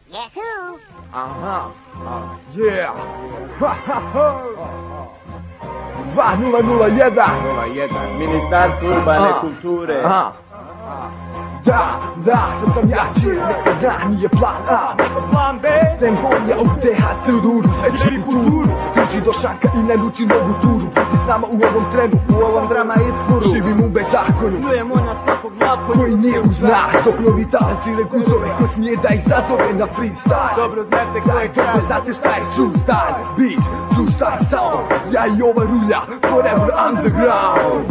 Guess who? Aha. Yeah. Ha, ha, ha. 2001. 01. Ministarstvo urbane kulture. Aha. Da, to sam ja čist, nek se da, nije plan A. Plan B. Temporija u THC u duru, večeri kulturu. Drži do šaka i ne nuči novu turu. Ti s nama u ovom trenu, U ovom drama iskuru. živim u bezakonju. Čujemo na svakog nakonju. Koji nije uz nas, dok novi talenci ne guzove. Ko smije da ih zazove na freestyle. Dobro znate ko je Dobro kralj. znate šta je true style. Beat, true style sound. Ja i ova rulja, forever underground.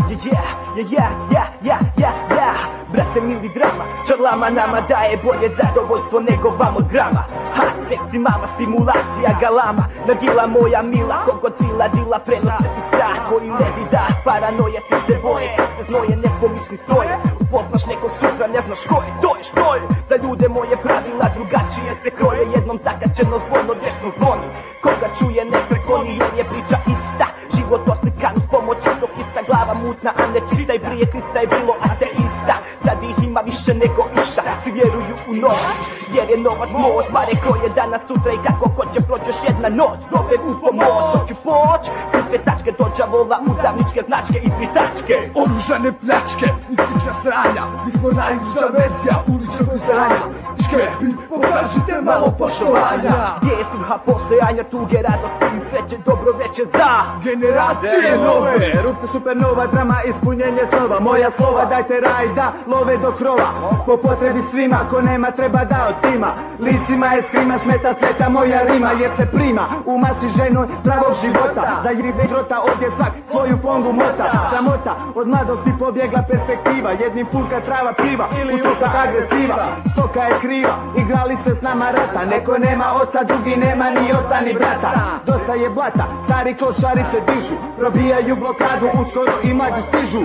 Brate mili drama, čarlama nama daje bolje zadovoljstvo nego vam od grama. Ha, seksi mama, stimulacija galama, nagila moja mila, kogod sila dila prenose ti strah koji ne vida, paranoja svi se boje, kad se znoje nepomični stoje, upoznaš nekog sutra ne znaš ko je, to je što je, za ljude moje pravila drugačije se kroje, jednom zakačeno zvono vješno zvoni, koga čuje ne crkoni jer je priča ista, život oslikan uz pomoć dok ista glava mutna, a ne čista i prije Krista je bilo ateista. Sad ih ima više nego išta, svi vjeruju u novac, jer je novac moć, pare koje danas, sutra i kako hoće prođeš jedna noć, zove u pomoć, hoću poć, sve tačke do đavola, udavničke značke i tri tačke. Oružane pljačke i slična sranja. Mi smo najluđa verzija uličnog uzranja. Škepi, pokažite malo poštovanja. Gdje je svrha postojanja, tuge, radosti i sreće, dobro veće za Generacije nove. Rupce supernova, drama, ispunjenje snova, moja slova dajte raj da love do krova, po potrebi svima, ko nema treba da otima, licima je skrima, smeta cveta moja rima, jer se prima u masi ženoj pravog života, da ribe grota ovdje svak svoju fongu mota, sramota, od mladosti pobjegla perspektiva, jednim pulka trava piva, utrka agresiva, stoka je kriva, igrali se s nama rata, neko nema oca, drugi nema ni oca ni brata, dosta je blata, stari klošari se dižu, probijaju blokadu, uskoro i mlađi stižu,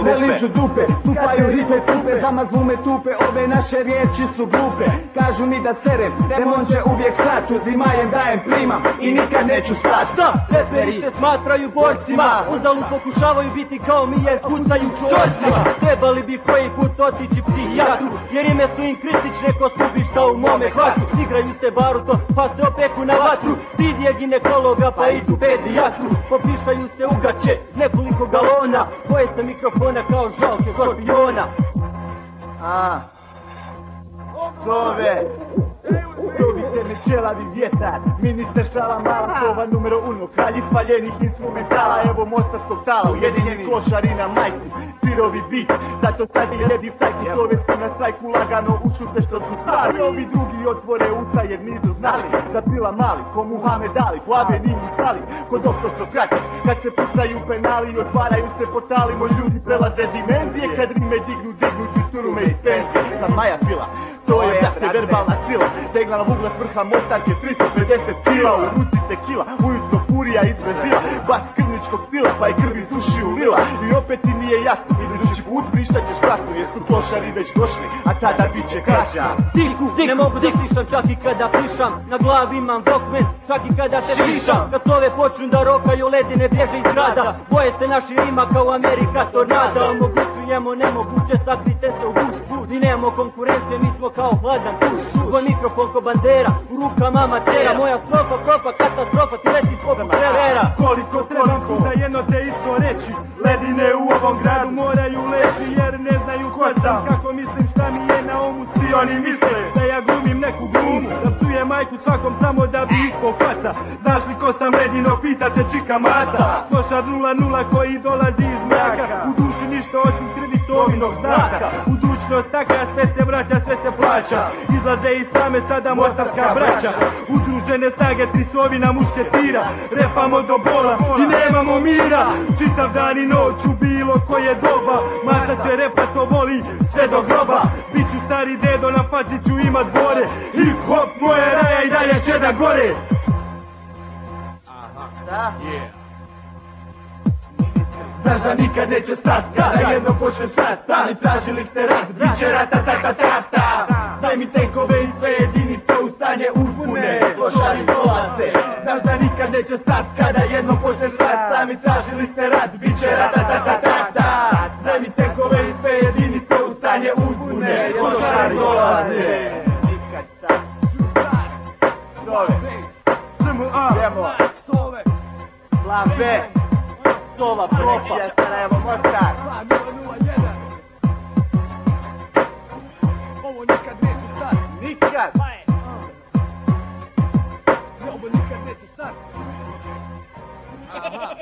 ne ližu dupe, stupaju ripe tupe, zamazlu me tupe, ove naše riječi su glupe, kažu mi da serem, demon će uvijek stat, uzimajem dajem primam i nikad neću stat. Da, reperi se smatraju borcima, uzalud pokušavaju biti kao mi jer pucaju čorcima. Trebali bi koji put otići psihijatru, jer ime su im kritične ko stubišta u mome kvartu. Igraju se baruto pa se opeku na vatru, stid je ginekologa pa idu pedijatru. Popišaju se ugaće, nekoliko galona, boje se mikrofona kao žalke škorpiona. Zove Zovite me čelavi vjetar, ministar šala mala, kova numero uno, kralj ispaljenih instrumentala, evo mostarskog tala, ujedinjeni klošarina majku, sirovi bit, zato sad je jedi sajku, zove su na sajku, lagano učute što su stari, ovi drugi otvore usta jer nisu znali, da pila mali, ko Muhammed Ali, plave nimu stali, ko doktor Sokrates, kad se pucaju penali i otvaraju se portali, moji ljudi prelaze dimenzije, kad rime dignu čuturume iz penzije, sad Maja pila. To je, brate, verbalna sila, tegla na vugla s vrha mostarke, 350 kila, u ruci tekila, ujutro furija iz Brazila, bas krvničkog stila, pa je krvi iz ušiju lila, i opet ti nije jasno, idući put vrištat ćeš glasno, jer su klošari već došli, a tada bit će kraća. Stiku, ne mogu da stišam čak i kada pišam, na glavi imam Walkman, čak i kada te pišam. Kad ove počnu da rokaju, ledine bježe iz grada, boje se naši rima kao Amerika tornada, omogućujemo nemoguće, sakrite se u guš, mi nemamo konkurencije, mi smo kao hladan tuš, tvoj mikrofon ko bandera, u rukama amatera, moja strofa, profa, katastrofa, ti leti poput Revera. Koliko treba puta jedno te isto reći, ledine u ovom gradu moraju leći, jer ne znaju ko sam, kako mislim šta mi je na umu, svi oni misle da ja glumim neku glumu, da psujem majku svakom samo da bi ispao faca, znaš li ko sam Redino, pitate čika masa, klošar 0-0 koji dolazi iz mraka, u duši ništa osim krvi sovinog znaka, budućnost taka, sve se vraća, sve se plaća, izlaze iz tame sada mostarska braća, udružene snage, 3 sovina mušketira, repamo do bola i nemamo mira, čitav dan i noć u bilo koje doba, maca će repa, to voli sve do groba, bit ću stari dedo, na faci ću imat bore, hip hop moje raja i dalje će da gore. Znaš da nikad neće stat, kada jedno počne stat, sami tražili ste rat, bit će rata ta ta ta ta. Daj mi tenkove i sve jedinice u stanje uzbune, klošari dolaze. Znaš da nikad neće stat, kada jedno počne stat, sami tražili ste rat, bit će rata ta ta ta ta. Daj mi tenkove i sve jedinice u stanje uzbune, klošari dolaze. Nikad stat. Sove. Idemo. Sove. Slave. Sova, propa. Ja Sarajevo, Mostar. 2001. Ovo nikad neće stati. Nikad. Ovo nikad neće stati. Aha.